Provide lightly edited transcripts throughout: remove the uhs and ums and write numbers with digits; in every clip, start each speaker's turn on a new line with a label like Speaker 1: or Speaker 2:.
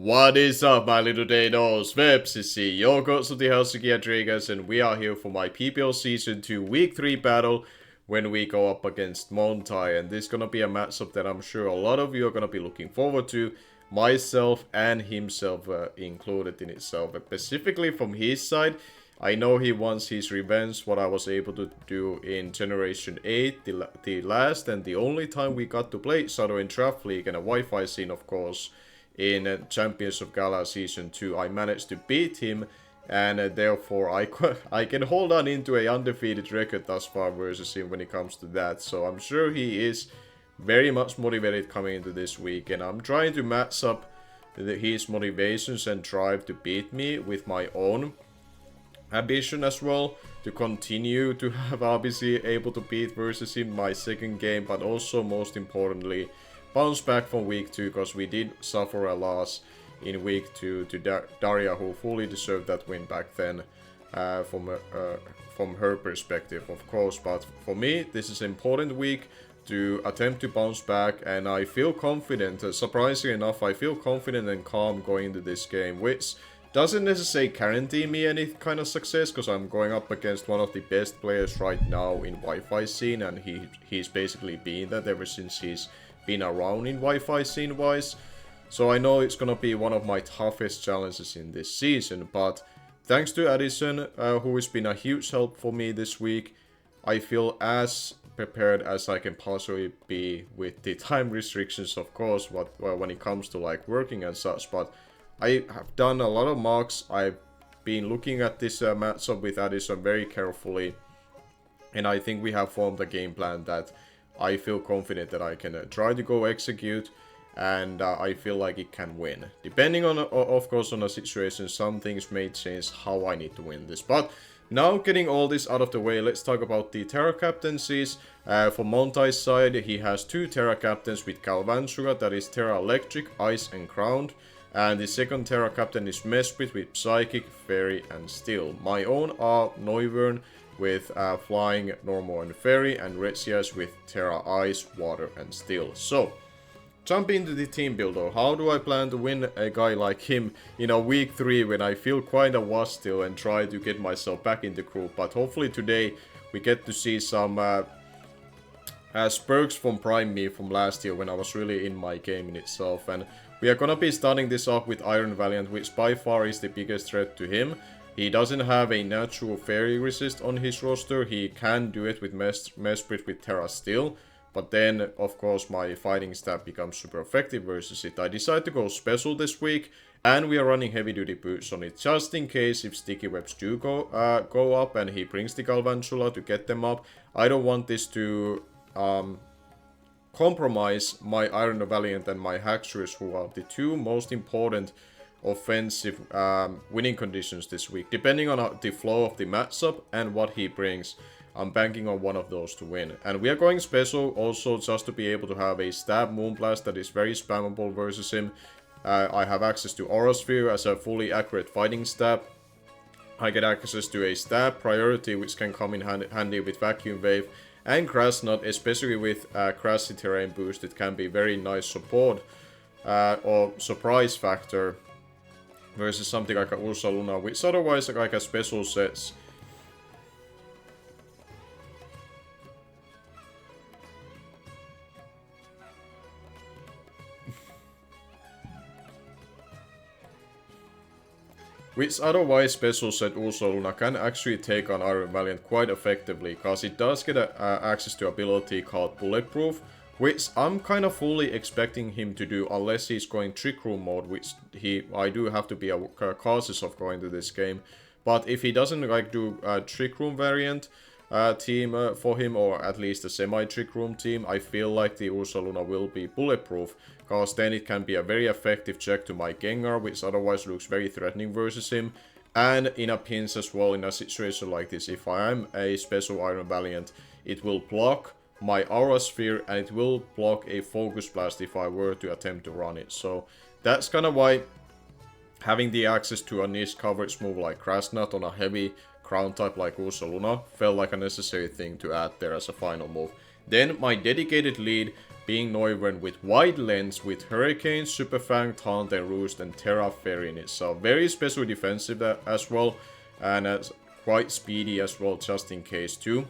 Speaker 1: What is up, my little Dados? Vepsisi, your Gotsuti Helsinki Rodriguez, and we are here for my PPL Season 2 Week 3 battle when we go up against Montai. And this is gonna be a matchup that I'm sure a lot of you are gonna be looking forward to, myself and himself included in itself. But specifically from his side, I know he wants his revenge, what I was able to do in Generation 8, the last and the only time we got to play each other in Draft League and a Wi-Fi scene, of course. In Champions of Gala Season 2, I managed to beat him, and therefore I can hold on into a undefeated record thus far versus him when it comes to that. So I'm sure he is very much motivated coming into this week, and I'm trying to match up his motivations and drive to beat me with my own ambition as well, to continue to have obviously able to beat versus him my second game, but also most importantly bounce back from week 2, because we did suffer a loss in week 2 to Daria, who fully deserved that win back then from her perspective, of course. But for me, this is an important week to attempt to bounce back, and I feel confident. Surprisingly enough, I feel confident and calm going into this game, which doesn't necessarily guarantee me any kind of success, because I'm going up against one of the best players right now in Wi-Fi scene, and he's basically been that ever since he's been around in Wi-Fi scene wise. So I know it's gonna be one of my toughest challenges in this season, but thanks to Addison, who has been a huge help for me this week, I feel as prepared as I can possibly be with the time restrictions, of course, when it comes to like working and such. But I have done a lot of mocks. I've been looking at this matchup with Addison very carefully, and I think we have formed a game plan that I feel confident that I can try to go execute, and I feel like it can win. Depending on, of course, on the situation, some things may change how I need to win this. But now getting all this out of the way, let's talk about the Terra captaincies. For Montai's side, he has 2 Terra captains with Galvantula, that is Terra Electric, Ice and Ground. And the second Terra captain is Mesprit with Psychic, Fairy and Steel. My own are Noivern with Flying, Normal and Fairy, and Retsias with Terra Ice, Water and Steel. So, jump into the team builder. How do I plan to win a guy like him in a week 3 when I feel quite a washed still and try to get myself back in the group? But hopefully today we get to see some perks from Prime Me from last year when I was really in my game in itself. And we are gonna be starting this off with Iron Valiant, which by far is the biggest threat to him. He doesn't have a natural fairy resist on his roster. He can do it with Mesprit with Terra Steel. But then, of course, my fighting stat becomes super effective versus it. I decide to go special this week, and we are running heavy duty boots on it, just in case if sticky webs do go up and he brings the Galvantula to get them up. I don't want this to compromise my Iron Valiant and my Haxorus, who are the 2 most important offensive winning conditions this week. Depending on the flow of the matchup and what he brings, I'm banking on one of those to win. And we are going special also just to be able to have a stab Moonblast that is very spammable versus him. I have access to Aura Sphere as a fully accurate fighting stab. I get access to a stab priority, which can come in handy with Vacuum Wave and Grass Knot, especially with Grassy terrain boost. It can be very nice support or surprise factor versus something like a Ursa Luna, which otherwise like a special sets. Which otherwise special set Ursa Luna can actually take on Iron Valiant quite effectively, because it does get access to ability called Bulletproof, which I'm kind of fully expecting him to do, unless he's going Trick Room mode, which I do have to be cautious of going to this game. But if he doesn't like do a Trick Room variant team for him, or at least a semi-Trick Room team, I feel like the Ursa Luna will be bulletproof, because then it can be a very effective check to my Gengar, which otherwise looks very threatening versus him. And in a pinch as well, in a situation like this, if I am a special Iron Valiant, it will block my Aura Sphere, and it will block a Focus Blast if I were to attempt to run it. So that's kind of why having the access to a niche coverage move like Grass Knot on a heavy ground type like Ursa Luna felt like a necessary thing to add there as a final move. Then my dedicated lead being Noivern with Wide Lens, with Hurricane, Super Fang, Taunt and Roost, and Terra Fairy in it. So very special defensive as well, and quite speedy as well, just in case too.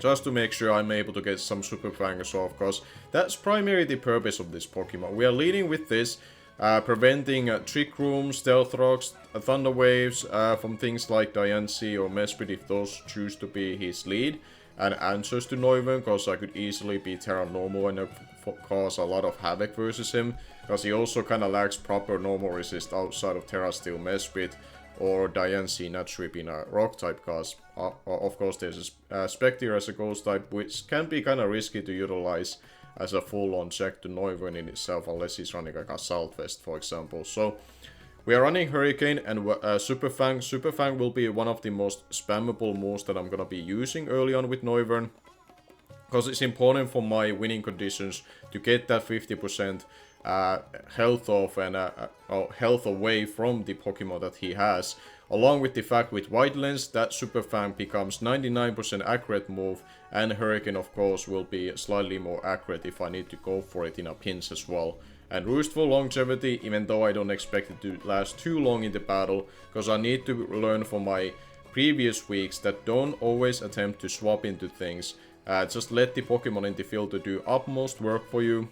Speaker 1: Just to make sure I'm able to get some Super Fangers off, because that's primarily the purpose of this Pokemon. We are leading with this, preventing Trick Room, Stealth Rocks, Thunder Waves from things like Diancie or Mesprit if those choose to be his lead, and answers to Noivern, because I could easily be Terra Normal and cause a lot of havoc versus him, because he also kind of lacks proper normal resist outside of Terra Steel Mesprit or Diancie naturally being a rock type, because of course there's a Spectre as a ghost type, which can be kind of risky to utilize as a full-on check to Noivern in itself, unless he's running like a Southwest, for example. So we are running Hurricane and Super Fang. Super Fang will be one of the most spammable moves that I'm gonna be using early on with Noivern, because it's important for my winning conditions to get that 50% health off and health away from the Pokemon that he has. Along with the fact with Wide Lens, that Super Fang becomes 99% accurate move, and Hurricane of course will be slightly more accurate if I need to go for it in a pinch as well. And Roost for longevity, even though I don't expect it to last too long in the battle, because I need to learn from my previous weeks that don't always attempt to swap into things. Just let the Pokemon in the field to do utmost work for you.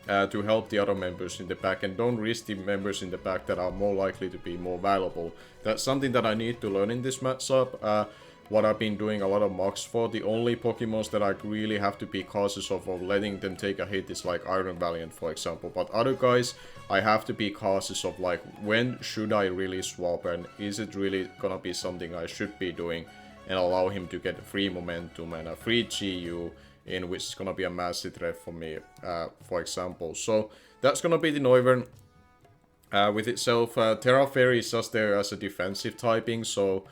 Speaker 1: To help the other members in the pack, and don't risk the members in the pack that are more likely to be more valuable. That's something that I need to learn in this matchup. What I've been doing a lot of mocks for. The only Pokemons that I really have to be cautious of letting them take a hit is like Iron Valiant, for example. But other guys, I have to be cautious of like, when should I really swap, and is it really gonna be something I should be doing, and allow him to get free momentum and a free GU, in which is gonna be a massive threat for me, for example. So that's gonna be the Noivern. With itself, Terra Fairy is just there as a defensive typing, so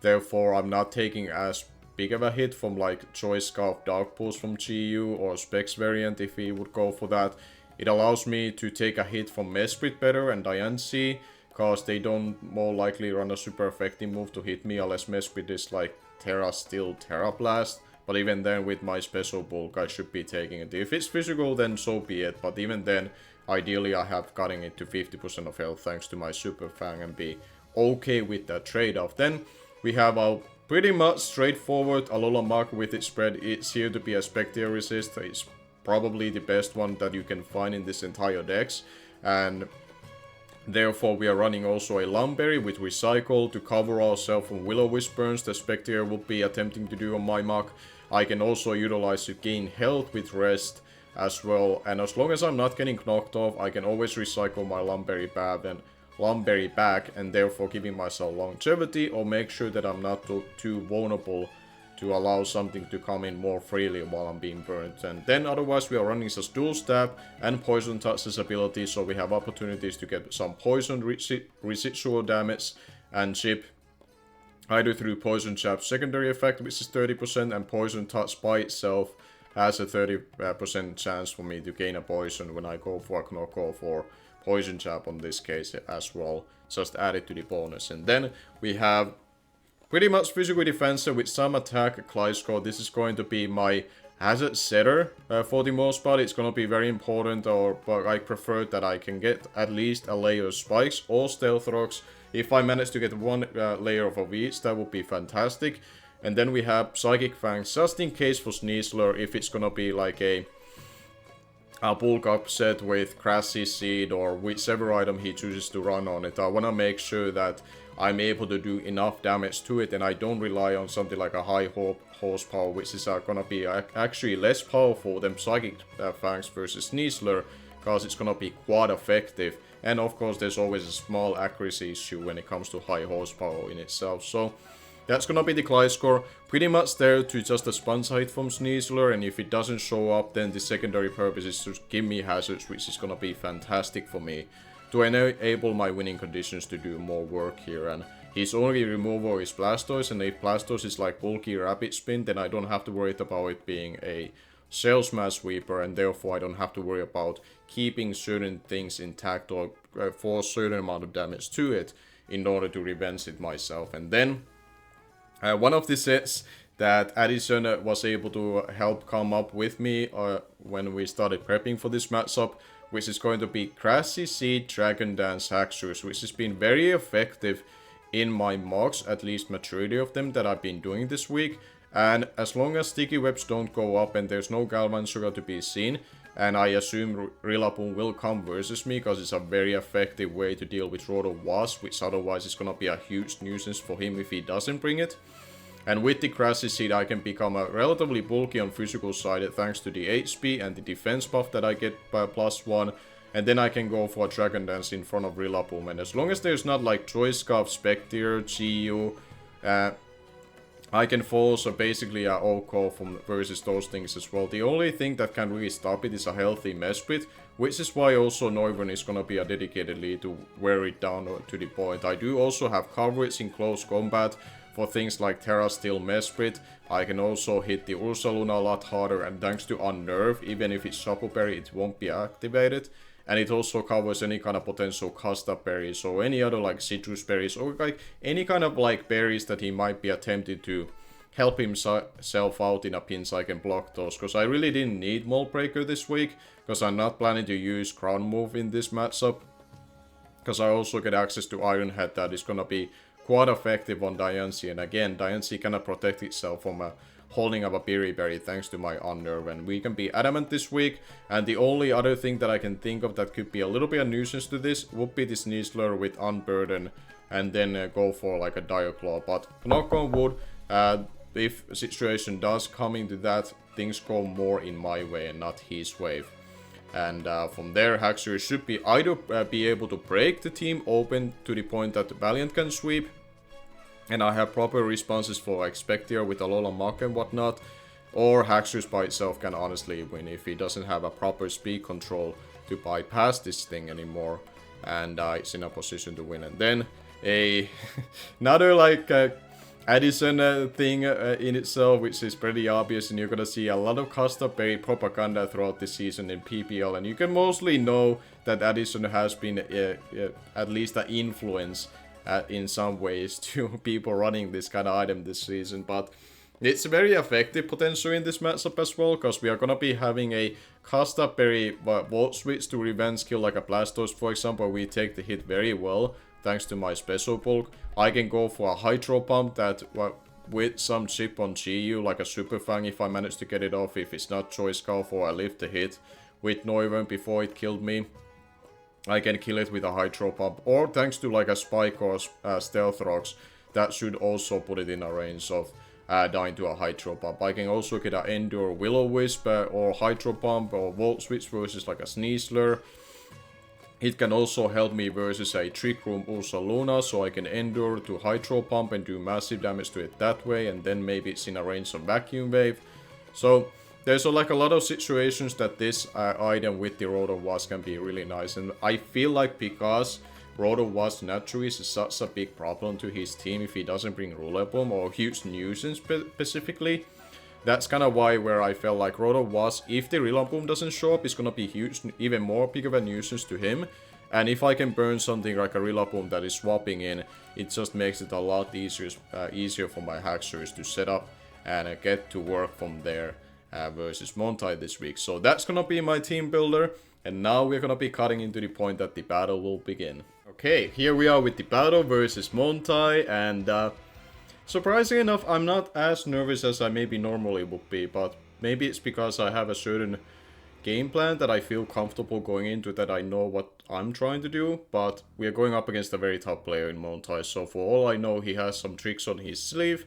Speaker 1: therefore I'm not taking as big of a hit from like Choice Scarf Dark Pulse from GU or Specs variant if he would go for that. It allows me to take a hit from Mesprit better and Diancie, because they don't more likely run a super effective move to hit me unless Mesprit is like Terra Steel, Terra Blast. But even then, with my special bulk, I should be taking it. If it's physical, then so be it. But even then, ideally, I have gotten it to 50% of health thanks to my Super Fang, and be okay with that trade-off. Then we have our pretty much straightforward Alola Mug with its spread. It's here to be a Spectre resist. It's probably the best one that you can find in this entire dex. And therefore, we are running also a Lumberry with Recycle to cover ourselves from Will-O-Wisp burns that Spectre will be attempting to do on my Mug. I can also utilize to gain health with Rest as well, and as long as I'm not getting knocked off, I can always recycle my Lumberry back, and therefore giving myself longevity, or make sure that I'm not too vulnerable to allow something to come in more freely while I'm being burnt. And then otherwise we are running just Dual Stab and Poison Touch's ability, so we have opportunities to get some poison residual damage and chip either through Poison Jab's secondary effect, which is 30%, and Poison Touch by itself has a 30% chance for me to gain a poison when I go for a knockoff or Poison Jab on this case as well. Just add it to the bonus. And then we have pretty much physical defensive with some attack, Gliscor. This is going to be my hazard setter for the most part. It's going to be very important, but I prefer that I can get at least a layer of spikes or stealth rocks. If I manage to get one layer of each, that would be fantastic. And then we have Psychic Fangs, just in case for Sneasler, if it's gonna be like a bulk upset with Grassy Seed or whichever item he chooses to run on it. I wanna make sure that I'm able to do enough damage to it, and I don't rely on something like a high horsepower, which is gonna be actually less powerful than Psychic Fangs versus Sneasler, because it's gonna be quite effective. And of course there's always a small accuracy issue when it comes to high horsepower in itself. So that's gonna be the Gliscor, pretty much there to just a Sponge Height from Sneasler, and if it doesn't show up, then the secondary purpose is to give me hazards, which is gonna be fantastic for me to enable my winning conditions to do more work here. And his only removal is Blastoise, and if Blastoise is like bulky Rapid Spin, then I don't have to worry about it being a Shell Smash Sweeper, and therefore I don't have to worry about keeping certain things intact or for a certain amount of damage to it in order to revenge it myself. And then one of the sets that Addison was able to help come up with me when we started prepping for this matchup, which is going to be Grassy, Seed, Dragon Dance, Haxorus, which has been very effective in my mocks, at least majority of them that I've been doing this week. And as long as sticky webs don't go up and there's no Galvan Sugar to be seen, and I assume Rillaboom will come versus me because it's a very effective way to deal with Roto Wasp, which otherwise is gonna be a huge nuisance for him if he doesn't bring it. And with the Grassy Seed I can become a relatively bulky on physical side thanks to the HP and the defense buff that I get by +1. And then I can go for a Dragon Dance in front of Rillaboom. And as long as there's not like Choice Scarf, Spectre, GU, I can force basically a OCO from versus those things as well. The only thing that can really stop it is a healthy Mesprit, which is why also Noivern is gonna be a dedicated lead to wear it down to the point. I do also have coverage in close combat for things like Terra Steel Mesprit. I can also hit the Ursaluna a lot harder, and thanks to Unnerve, even if it's Choco Berry, it won't be activated. And it also covers any kind of potential Casta berries or any other like citrus berries or like any kind of like berries that he might be attempting to help himself out in a pinch. I can block those because I really didn't need Mold Breaker this week because I'm not planning to use Crown Move in this matchup. Because I also get access to Iron Head that is gonna be quite effective on Diancie. And again, Diancie cannot protect itself from holding up a Berry thanks to my Unnerve, and we can be Adamant this week. And the only other thing that I can think of that could be a little bit of nuisance to this would be the Sneasler with Unburden and then go for like a Diaclaw. But knock on wood, if a situation does come into that, things go more in my way and not his wave. And from there, Haxorus should be either be able to break the team open to the point that Valiant can sweep, and I have proper responses for like Spectre with Alola Mach and whatnot, or Haxorus by itself can honestly win if he doesn't have a proper speed control to bypass this thing anymore, and it's in a position to win. And then another like Addison thing in itself, which is pretty obvious, and you're gonna see a lot of custom berry propaganda throughout the season in PPL, and you can mostly know that Addison has been at least an influence in some ways to people running this kind of item this season. But it's very effective potential in this matchup as well, because we are gonna be having a custom berry Volt Switch to revenge kill like a Blastoise, for example. We take the hit very well thanks to my special bulk. I can go for a Hydro Pump that with some chip on GU, like a Super Fang if I manage to get it off, if it's not Choice Scarf or I live the hit with Noivern before it killed me. I can kill it with a Hydro Pump, or thanks to like a Spike or Stealth Rocks, that should also put it in a range of dying to a Hydro Pump. I can also get an Endure Will-O-Wisp or Hydro Pump or Volt Switch versus like a Sneasler. It can also help me versus a Trick Room Ursaluna, so I can Endure to Hydro Pump and do massive damage to it that way, and then maybe it's in a range of Vacuum Wave. So there's like a lot of situations that this item with the Roto Wasp can be really nice, and I feel like because Roto Wasp naturally is such a big problem to his team if he doesn't bring Rillaboom or huge nuisance specifically, that's kind of why where I felt like Roto Wasp, if the Rillaboom doesn't show up, is gonna be huge, even more big of a nuisance to him. And if I can burn something like a Rillaboom that is swapping in, it just makes it a lot easier for my Haxorus to set up and get to work from there versus Montai this week. So that's gonna be my team builder, and now we're gonna be cutting into the point that the battle will begin. Okay, here we are with the battle versus Montai, and surprisingly enough, I'm not as nervous as I maybe normally would be, but maybe it's because I have a certain game plan that I feel comfortable going into, that I know what I'm trying to do. But we are going up against a very tough player in Montai, so for all I know, he has some tricks on his sleeve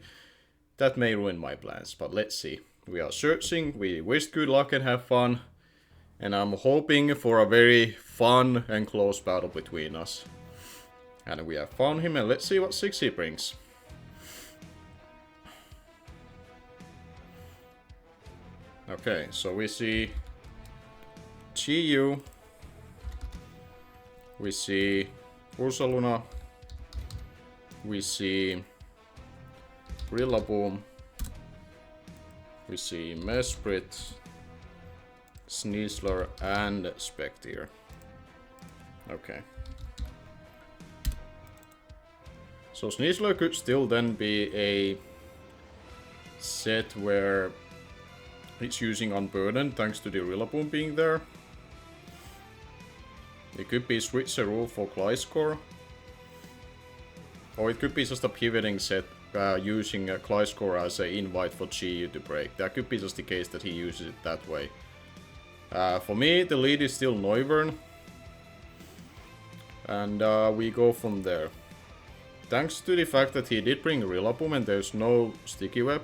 Speaker 1: that may ruin my plans, but let's see. We are searching, we wish good luck and have fun, and I'm hoping for a very fun and close battle between us. And we have found him, and let's see what 6 he brings. Okay, so we see GU, we see Ursaluna, we see Rillaboom, we see Mesprit, Sneasler, and Spectre. Okay. So Sneasler could still then be a set where it's using Unburdened thanks to the Rillaboom being there. It could be switcheroo for Gliscor. Or it could be just a pivoting set using Gliscor as an invite for GU to break. That could be just the case that he uses it that way. For me, the lead is still Noivern. And we go from there. Thanks to the fact that he did bring Rillaboom and there's no Sticky Web.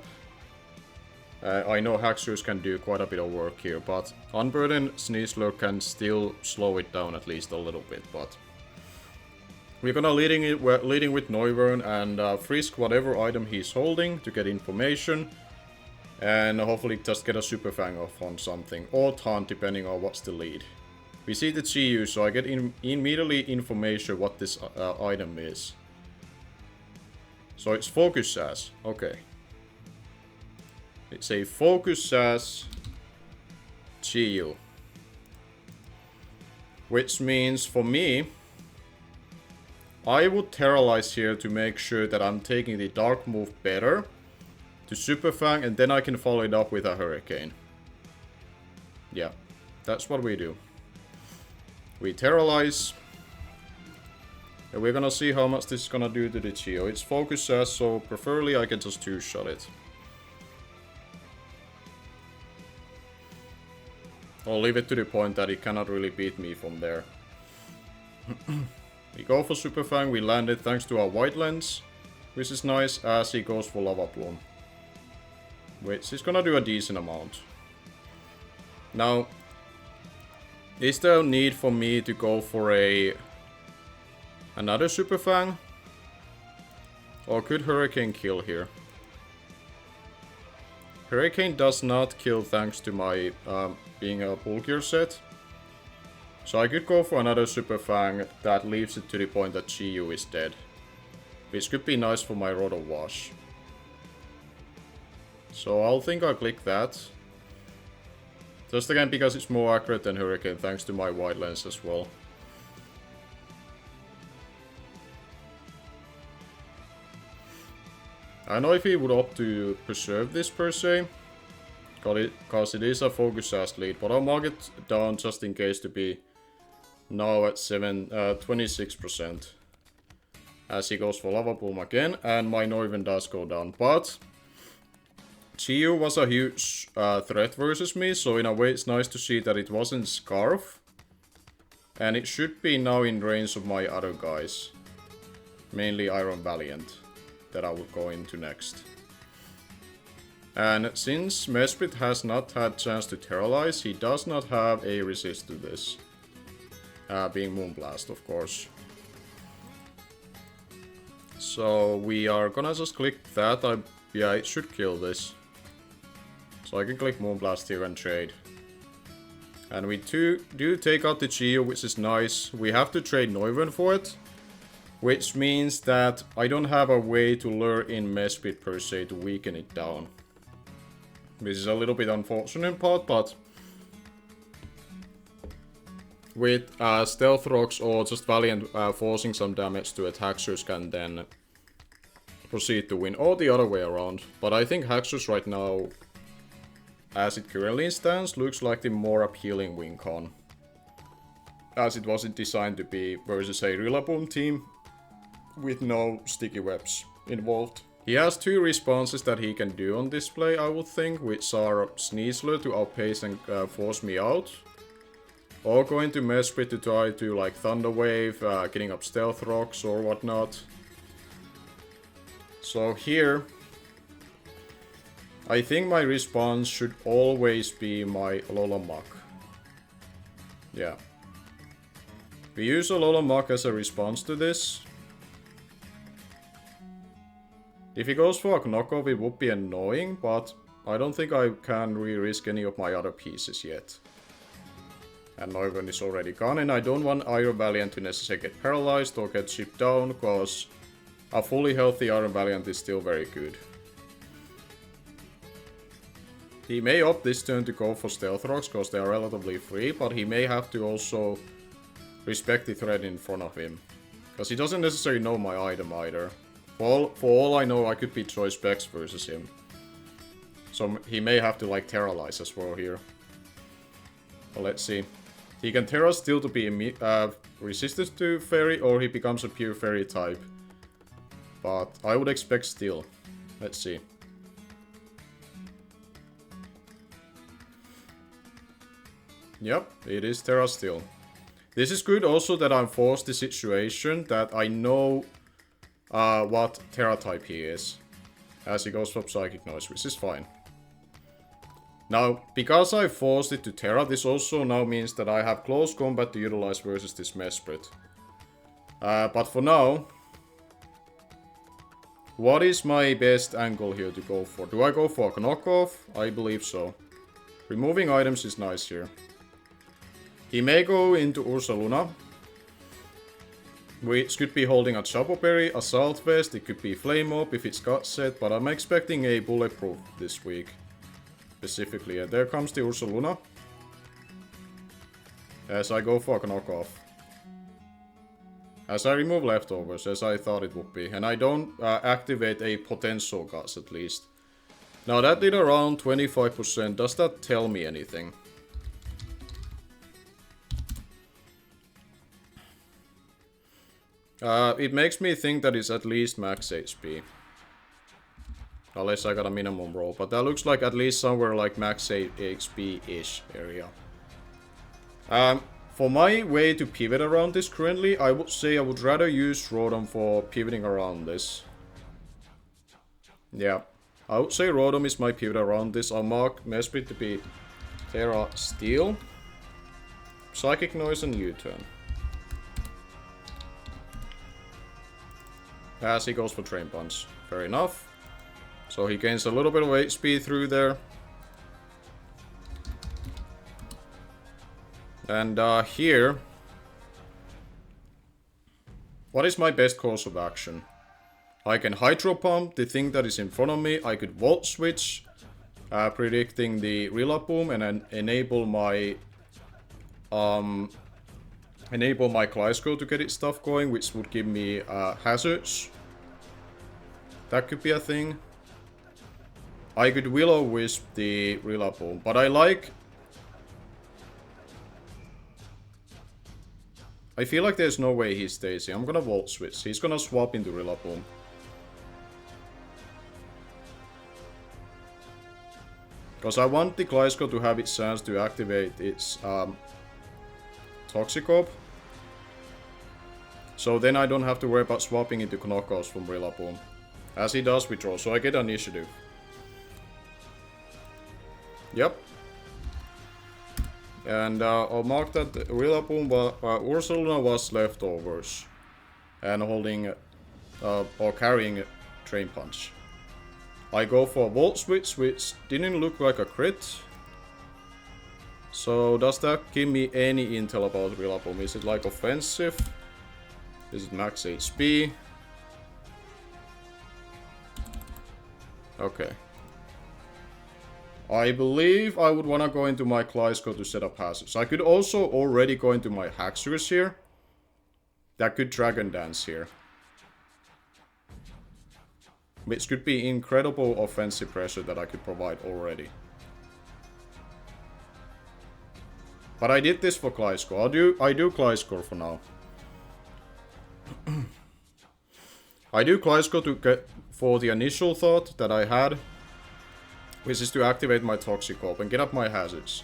Speaker 1: I know Haxorus can do quite a bit of work here, but Unburdened Sneasler can still slow it down at least a little bit, but... We're gonna leading with Noivern and frisk whatever item he's holding to get information. And hopefully just get a Super Fang off on something, or Taunt depending on what's the lead. We see the GU, so I get immediately information what this item is. So it's Focus Sash, okay. It's a Focus Sash GU. Which means for me, I would Terralize here to make sure that I'm taking the Dark move better to Super Fang, and then I can follow it up with a Hurricane. Yeah, that's what we do. We Terralize. And we're gonna see how much this is gonna do to the Geo. It's Focus Sash, so preferably I can just two-shot it. I'll leave it to the point that it cannot really beat me from there. We go for Super Fang, we land it thanks to our White Lens, which is nice, as he goes for Lava Plume. Which is gonna do a decent amount. Now, is there a need for me to go for another Super Fang? Or could Hurricane kill here? Hurricane does not kill thanks to my being a bulkier set. So I could go for another Super Fang that leaves it to the point that GU is dead. Which could be nice for my Roto Wash. So I'll click that. Just again because it's more accurate than Hurricane thanks to my White Lens as well. I don't know if he would opt to preserve this per se. Because it is a Focus Sash lead, but I'll mark it down just in case to be now at 26%. As he goes for Lava Plume again, and my Noivern does go down. But GU was a huge threat versus me, so in a way it's nice to see that it wasn't Scarf. And it should be now in range of my other guys. Mainly Iron Valiant, that I will go into next. And since Mesprit has not had chance to Terralize, he does not have a resist to this. Being Moonblast, of course. So we are gonna just click that. Yeah, it should kill this. So I can click Moonblast here and trade. And we do take out the Geo, which is nice. We have to trade Noivern for it. Which means that I don't have a way to lure in Mesprit per se to weaken it down. Which is a little bit unfortunate part, but with Stealth Rocks or just Valiant forcing some damage to it, Haxorus can then proceed to win, or the other way around. But I think Haxorus right now, as it currently stands, looks like the more appealing win con. As it wasn't designed to be versus a Rillaboom team with no sticky webs involved. He has two responses that he can do on display, I would think, which are Sneasler to outpace and force me out. Or going to Mesprit to try to like Thunder Wave, getting up Stealth Rocks or whatnot. So here, I think my response should always be my Alola Muk. Yeah. We use Alola Muk as a response to this. If he goes for a knockoff, it would be annoying, but I don't think I can re-risk any of my other pieces yet. And Noivern is already gone, and I don't want Iron Valiant to necessarily get paralyzed or get shipped down, because a fully healthy Iron Valiant is still very good. He may opt this turn to go for Stealth Rocks, because they are relatively free, but he may have to also respect the threat in front of him. Because he doesn't necessarily know my item either. For all I know, I could be Choice Specs versus him. So he may have to like Terralize as well here. But let's see. He can Terra Steel to be resistant to Fairy, or he becomes a pure Fairy type. But I would expect Steel. Let's see. Yep, it is Terra Steel. This is good also that I'm forced the situation that I know what Terra type he is. As he goes for Psychic Noise, which is fine. Now, because I forced it to Terra, this also now means that I have close combat to utilize versus this Mesprit. But for now, what is my best angle here to go for? Do I go for a knockoff? I believe so. Removing items is nice here. He may go into Ursaluna, which could be holding a Chapo Berry, Assault Vest, it could be Flame Up if it's got set, but I'm expecting a Bulletproof this week. Specifically, and there comes the Ursaluna. As I go for a knockoff. As I remove leftovers, as I thought it would be. And I don't activate a potential Guts at least. Now that did around 25%. Does that tell me anything? It makes me think that it's at least max HP. Unless I got a minimum roll. But that looks like at least somewhere like max HP-ish area. For my way to pivot around this currently, I would say I would rather use Rotom for pivoting around this. Yeah. I would say Rotom is my pivot around this. I'll mark Mesprit to be Terra Steel. Psychic Noise and U-turn. As he goes for Drain Punch. Fair enough. So he gains a little bit of HP through there. And here... what is my best course of action? I can Hydro Pump the thing that is in front of me. I could Volt Switch, predicting the Rillaboom, and then enable my Gliscor to get its stuff going, which would give me hazards. That could be a thing. I could Will-O-Wisp the Rillaboom, but I feel like there's no way he stays here. I'm gonna Volt Switch. He's gonna swap into Rillaboom. Because I want the Gliscor to have its chance to activate its Toxicop. So then I don't have to worry about swapping into knockoffs from Rillaboom. As he does withdraw, so I get initiative. Yep. And I'll mark that Rillaboom, Ursaluna was leftovers. And holding, or carrying Drain Punch. I go for Volt Switch, which didn't look like a crit. So does that give me any intel about Rillaboom? Is it like offensive? Is it max HP? Okay. I believe I would want to go into my Gliscor to set up hazards. I could also already go into my Haxorus here. That could Dragon Dance here. Which could be incredible offensive pressure that I could provide already. But I did this for Gliscor. I do Gliscor for now. I do Gliscor to get for the initial thought that I had, which is to activate my Toxicop and get up my hazards.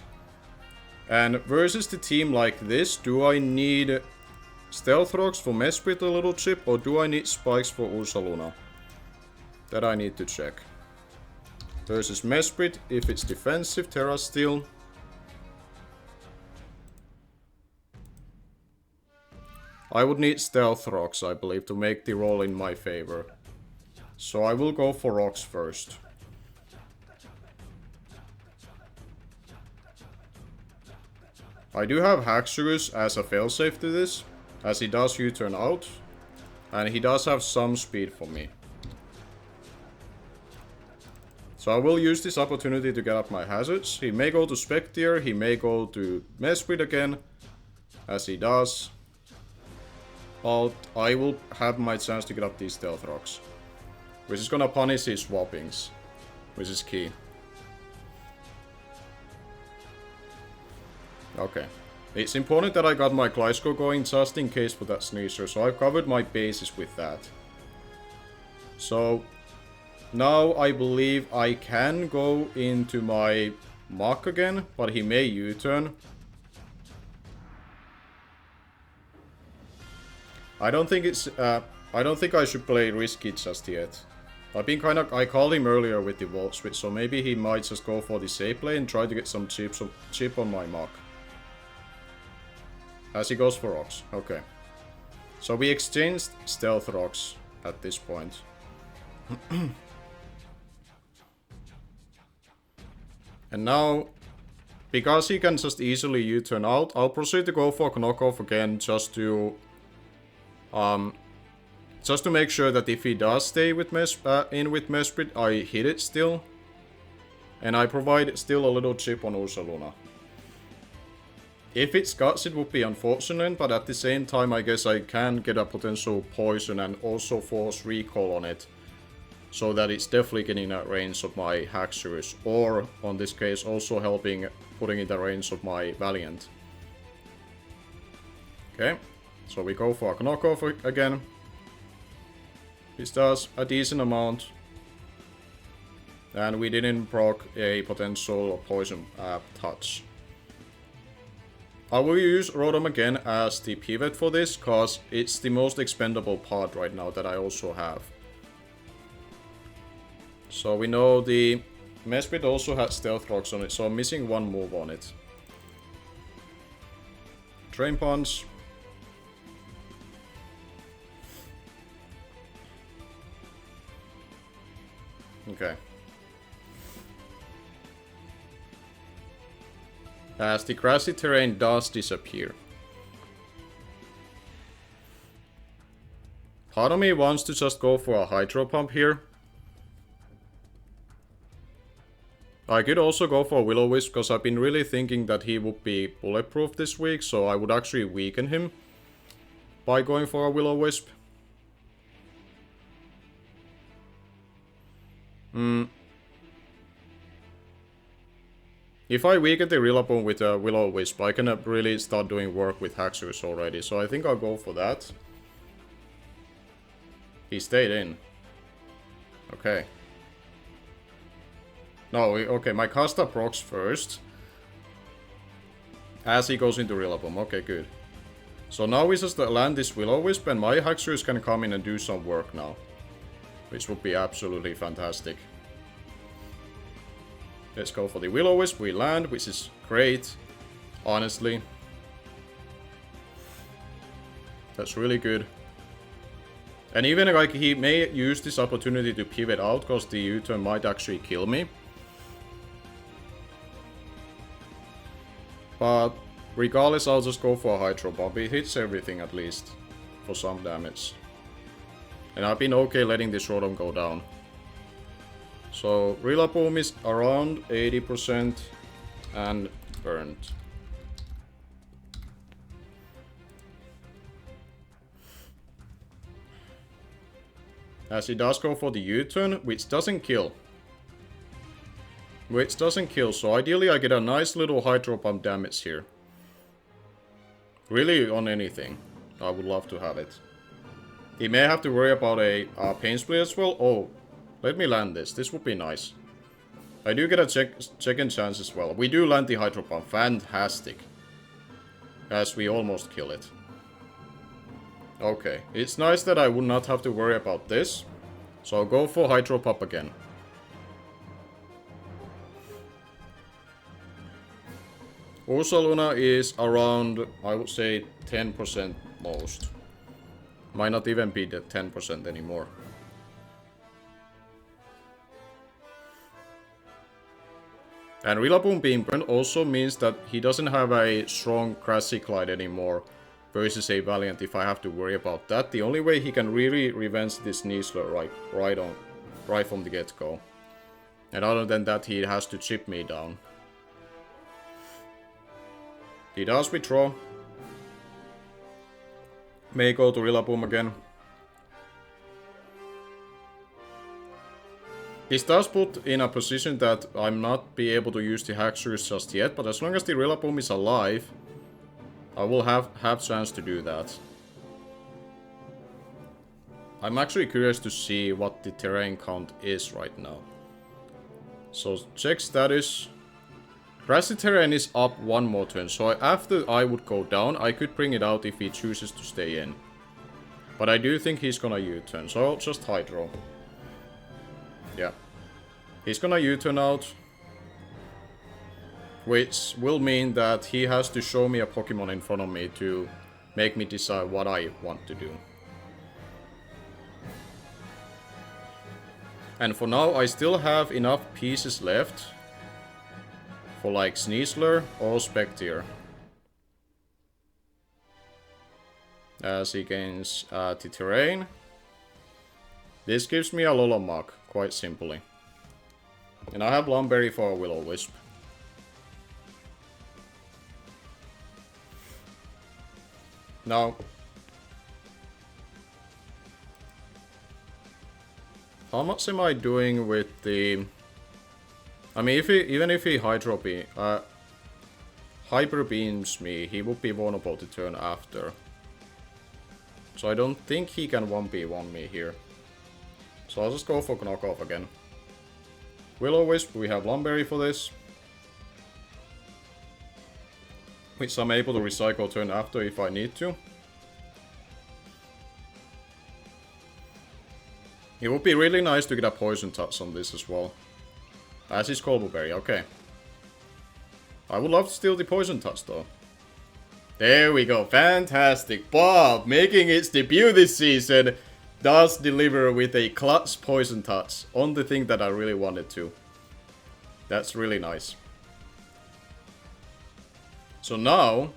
Speaker 1: And versus the team like this, do I need Stealth Rocks for Mesprit a little chip, or do I need Spikes for Ursaluna? That I need to check. Versus Mesprit, if it's defensive, Terra Steel. I would need Stealth Rocks, I believe, to make the roll in my favor. So I will go for Rocks first. I do have Haxorus as a failsafe to this, as he does U-turn out, and he does have some speed for me. So I will use this opportunity to get up my hazards. He may go to Spectre, he may go to Mesprit again, as he does. But I will have my chance to get up these Stealth Rocks, which is gonna punish his swappings, which is key. Okay. It's important that I got my Gliscor going just in case for that Sneasler, so I've covered my bases with that. So, now I believe I can go into my Mach again, but he may U-turn. I don't think I should play risky just yet. I called him earlier with the Volt Switch, so maybe he might just go for the safe play and try to get some chip on my Mach. As he goes for rocks. Okay. So we exchanged stealth rocks at this point. And now, because he can just easily U-turn out, I'll proceed to go for knockoff again just to make sure that if he does stay with in with Mesprit, I hit it still. And I provide still a little chip on Ursaluna. If it's Guts, it would be unfortunate, but at the same time, I guess I can get a potential poison and also force recall on it. So that it's definitely getting that range of my Haxorus, or, on this case, also helping putting in the range of my Valiant. Okay, so we go for a knockoff again. This does a decent amount. And we didn't proc a potential poison touch. I will use Rotom again as the pivot for this, cause it's the most expendable part right now that I also have. So we know the Mesprit also has Stealth Rocks on it, so I'm missing one move on it. Drain Punch. Okay. As the grassy terrain does disappear. Part of me wants to just go for a Hydro Pump here. I could also go for Will-O-Wisp, because I've been really thinking that he would be bulletproof this week, so I would actually weaken him by going for a Will-O-Wisp. If I weaken the Rillaboom with a Will-O-Wisp, I can really start doing work with Haxorus already, so I think I'll go for that. He stayed in. Okay. No, okay, my Casta procs first. As he goes into Rillaboom, okay, good. So now we just land this Will-O-Wisp and my Haxorus can come in and do some work now. Which would be absolutely fantastic. Let's go for the Will-O-Wisp, we land, which is great, honestly. That's really good. And even like he may use this opportunity to pivot out, because the U-turn might actually kill me. But regardless, I'll just go for a Hydro Pump. It hits everything at least, for some damage. And I've been okay letting this Rotom go down. So, Rillaboom is around 80% and burned. As he does go for the U-turn, which doesn't kill. So ideally I get a nice little Hydro Pump damage here. Really on anything. I would love to have it. He may have to worry about a Pain Split as well. Oh. Let me land this. This would be nice. I do get a second chance as well. We do land the Hydro Pump. Fantastic. As we almost kill it. Okay. It's nice that I would not have to worry about this. So I'll go for Hydro Pump again. Ursaluna is around, I would say, 10% most. Might not even be the 10% anymore. And Rillaboom being burned also means that he doesn't have a strong Grassy Glide anymore versus a Valiant if I have to worry about that. The only way he can really revenge this Sneasler right from the get-go. And other than that, he has to chip me down. He does withdraw. May go to Rillaboom again. This does put in a position that I'm not be able to use the Haxorus just yet, but as long as the Rillaboom is alive, I will have chance to do that. I'm actually curious to see what the terrain count is right now. So check status. Grassy terrain is up one more turn, so after I would go down, I could bring it out if he chooses to stay in. But I do think he's gonna U-turn, so I'll just Hydro. Yeah. He's gonna U-turn out. Which will mean that he has to show me a Pokemon in front of me to make me decide what I want to do. And for now, I still have enough pieces left for like Sneasler or Spectre. As he gains the terrain. This gives me a Lolomog, quite simply. And I have Lumberry for a Will-O-Wisp. Now, how much am I doing with the... I mean, even if he Hyper Beams me, he would be vulnerable to turn after. So I don't think he can 1v1 me here. So I'll just go for knockoff again. Will-O-Wisp, we have Lumberry for this. Which I'm able to recycle turn after if I need to. It would be really nice to get a Poison Touch on this as well. As is Colbleberry, okay. I would love to steal the Poison Touch though. There we go, fantastic. Bob, making its debut this season, does deliver with a clutch Poison Touch on the thing that I really wanted to. That's really nice. So now,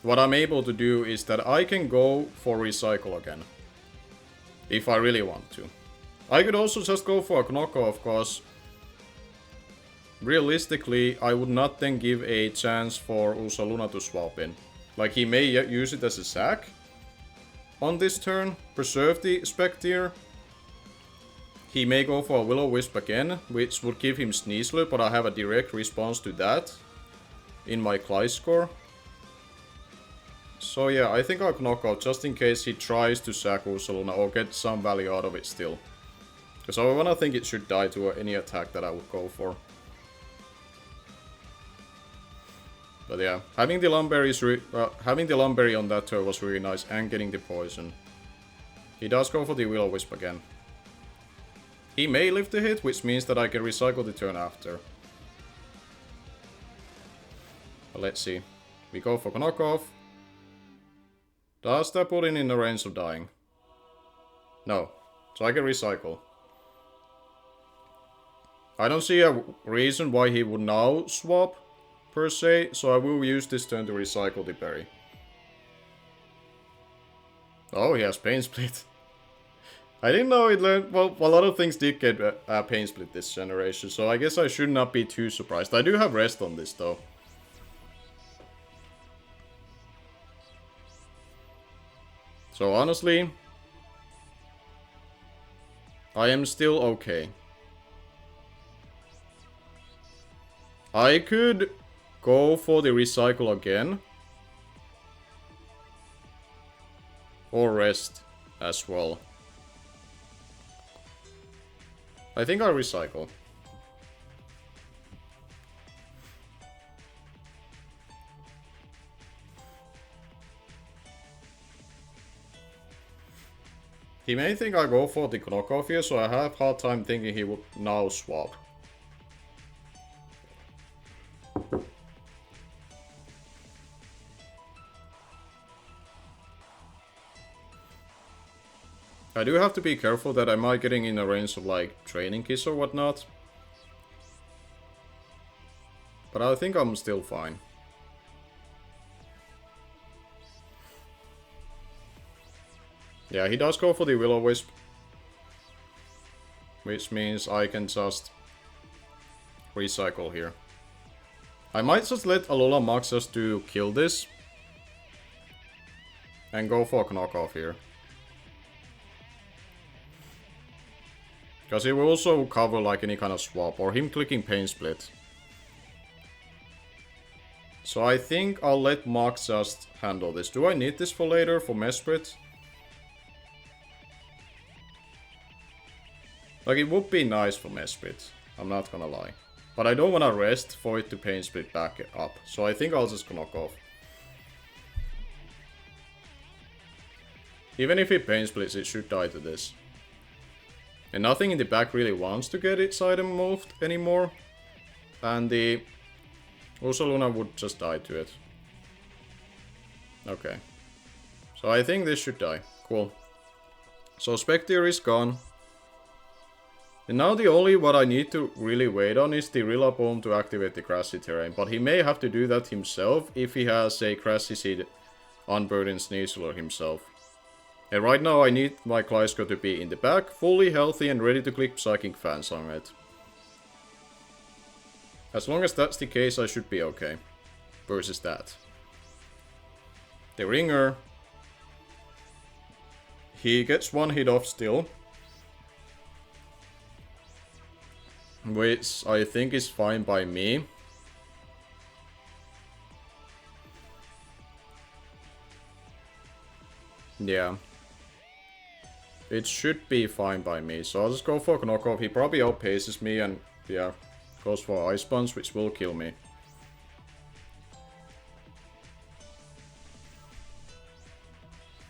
Speaker 1: what I'm able to do is that I can go for Recycle again. If I really want to. I could also just go for a knockoff, of course. Realistically, I would not then give a chance for Ursaluna to swap in. Like, he may use it as a sack on this turn, preserve the Spectre. He may go for a Will-O-Wisp again, which would give him Sneasler, but I have a direct response to that in my Gliscor. So yeah, I think I'll knock out just in case he tries to sack Ursaluna or get some value out of it still. Because I wanna think it should die to any attack that I would go for. But yeah, having the Lumberry on that turn was really nice, and getting the poison. He does go for the Will-O-Wisp again. He may live the hit, which means that I can recycle the turn after. But let's see. We go for knockoff. Does that put in the range of dying? No. So I can recycle. I don't see a reason why he would now swap, per se, so I will use this turn to recycle the berry. Oh, he has Pain Split. I didn't know it learned... Well, a lot of things did get Pain Split this generation, so I guess I should not be too surprised. I do have Rest on this, though. So honestly, I am still okay. I could go for the recycle again. Or rest as well. I think I'll recycle. He may think I go for the knockoff here, so I have a hard time thinking he would now swap. I do have to be careful that I might getting in a range of like Training Kiss or whatnot. But I think I'm still fine. Yeah, he does go for the Will-O-Wisp. Which means I can just recycle here. I might just let Alola Max just to kill this. And go for a knockoff here. Because it will also cover like any kind of swap, or him clicking Pain Split. So I think I'll let Max just handle this. Do I need this for later, for Mesprit? Like, it would be nice for Mesprit, I'm not gonna lie. But I don't wanna rest for it to Pain Split back up, so I think I'll just knock off. Even if it Pain Splits, it should die to this. And nothing in the back really wants to get its item moved anymore. And the Ursaluna would just die to it. Okay. So I think this should die. Cool. So Spectre is gone. And now the only what I need to really wait on is the Rillaboom to activate the Grassy terrain. But he may have to do that himself if he has a Grassy Seed Unburdened Sneasler himself. And right now I need my Gliscor to be in the back, fully healthy and ready to click Psychic Fans on it. As long as that's the case, I should be okay. Versus that. The Ringer. He gets one hit off still. Which I think is fine by me. Yeah. It should be fine by me, so I'll just go for knockoff. He probably outpaces me and, yeah, goes for Ice Punch, which will kill me.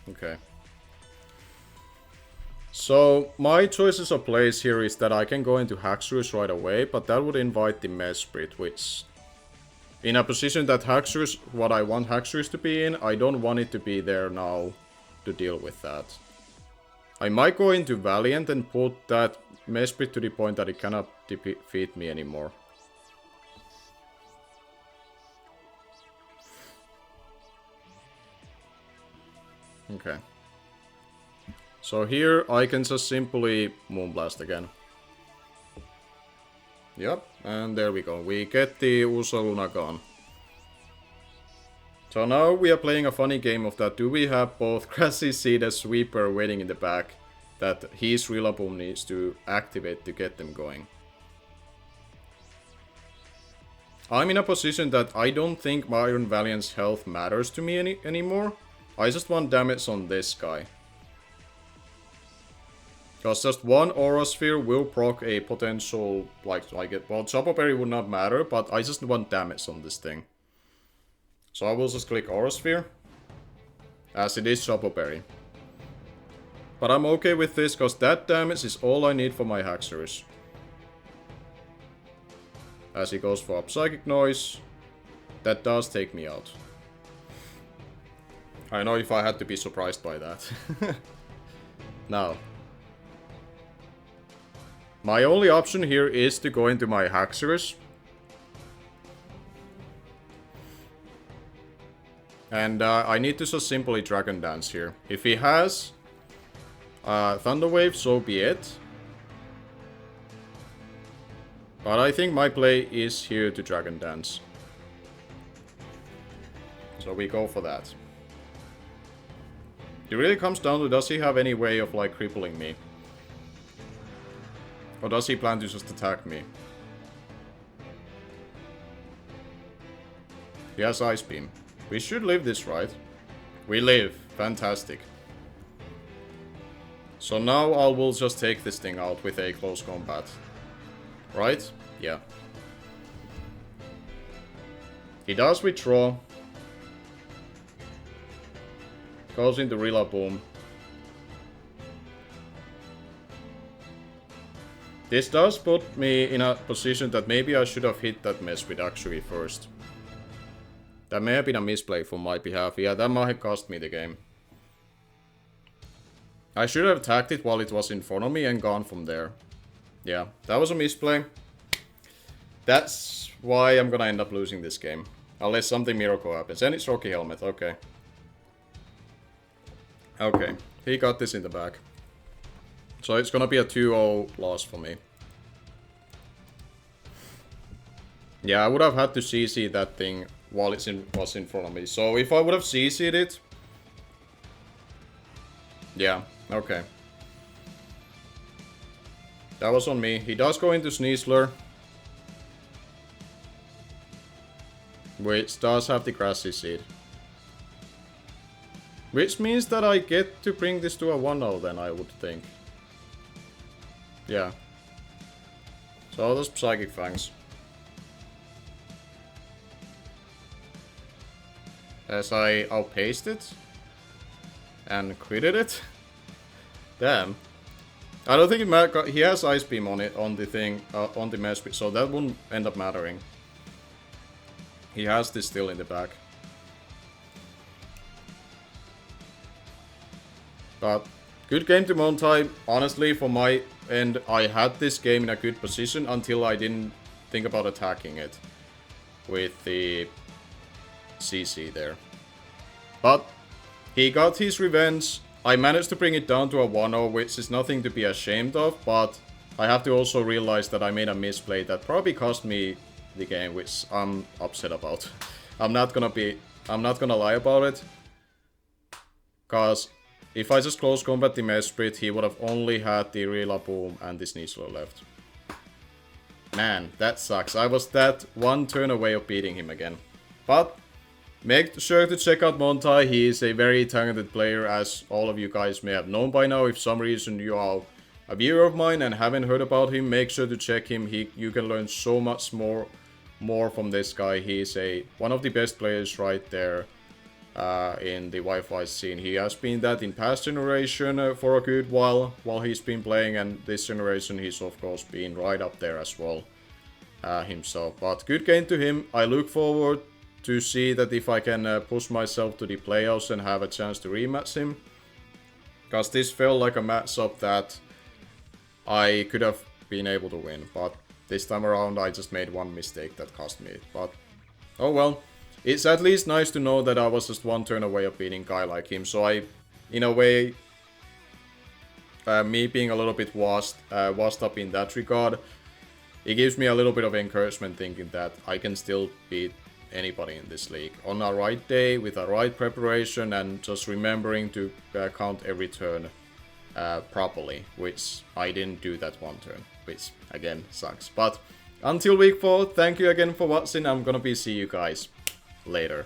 Speaker 1: Okay. So, my choices of plays here is that I can go into Haxorus right away, but that would invite the Mesprit, which... In a position that Haxorus, what I want Haxorus to be in, I don't want it to be there now to deal with that. I might go into Valiant and put that Mesprit to the point that it cannot defeat me anymore. Okay. So here I can just simply Moonblast again. Yep, and there we go. We get the Ursaluna gone. So now we are playing a funny game of that. Do we have both Grassy Seed and Sweeper waiting in the back that his Rillaboom needs to activate to get them going? I'm in a position that I don't think my Iron Valiant's health matters to me anymore. I just want damage on this guy. Because just one Aura Sphere will proc a potential, well, Chopo Berry would not matter, but I just want damage on this thing. So I will just click Aura Sphere, as it is Chopo Berry. But I'm okay with this, because that damage is all I need for my Haxorus. As he goes for Psychic Noise, that does take me out. I don't know if I had to be surprised by that. Now. My only option here is to go into my Haxorus. And I need to just simply Dragon Dance here. If he has Thunder Wave, so be it. But I think my play is here to Dragon Dance. So we go for that. It really comes down to, does he have any way of like crippling me? Or does he plan to just attack me? He has Ice Beam. We should live this, right? We live. Fantastic. So now I will just take this thing out with a close combat. Right? Yeah. He does withdraw. Goes into Rillaboom. This does put me in a position that maybe I should have hit that Mesprit actually first. That may have been a misplay from my behalf. Yeah, that might have cost me the game. I should have attacked it while it was in front of me and gone from there. Yeah, that was a misplay. That's why I'm gonna end up losing this game. Unless something miracle happens. And it's Rocky Helmet, okay. Okay, he got this in the back. So it's gonna be a 2-0 loss for me. Yeah, I would have had to CC that thing while it was in front of me. So if I would have CC'd it... Yeah, okay. That was on me. He does go into Sneasler, which does have the Grassy seed. Which means that I get to bring this to a 1-0 then, I would think. Yeah. So those Psychic Fangs. As I outpaced it. And critted it. Damn. I don't think it matters. He has Ice Beam on it, on the thing, on the Mesprit, so that wouldn't end up mattering. He has this still in the back. But good game to Montai. Honestly, for my end, I had this game in a good position until I didn't think about attacking it with the CC there. But he got his revenge. I managed to bring it down to a 1-0, which is nothing to be ashamed of, but I have to also realize that I made a misplay that probably cost me the game, which I'm upset about. I'm not gonna lie about it. Cause if I just close combat the Mesprit, he would have only had the Rillaboom and the Sneasler left. Man, that sucks. I was that one turn away of beating him again. But make sure to check out Montai. He is a very talented player, as all of you guys may have known by now. If for some reason you are a viewer of mine and haven't heard about him, make sure to check him. You can learn so much more from this guy. He is one of the best players right there in the Wi-Fi scene. He has been that in past generation for a good while he's been playing, and this generation he's of course been right up there as well himself. But good game to him. I look forward to see that if I can push myself to the playoffs and have a chance to rematch him. Because this felt like a matchup that I could have been able to win. But this time around I just made one mistake that cost me it. But oh well. It's at least nice to know that I was just one turn away of beating a guy like him. So I, in a way, me being a little bit washed up in that regard, it gives me a little bit of encouragement thinking that I can still beat anybody in this league on a right day with a right preparation and just remembering to count every turn properly, which I didn't do that one turn, which again sucks. But until week 4, thank you again for watching. I'm gonna see you guys later.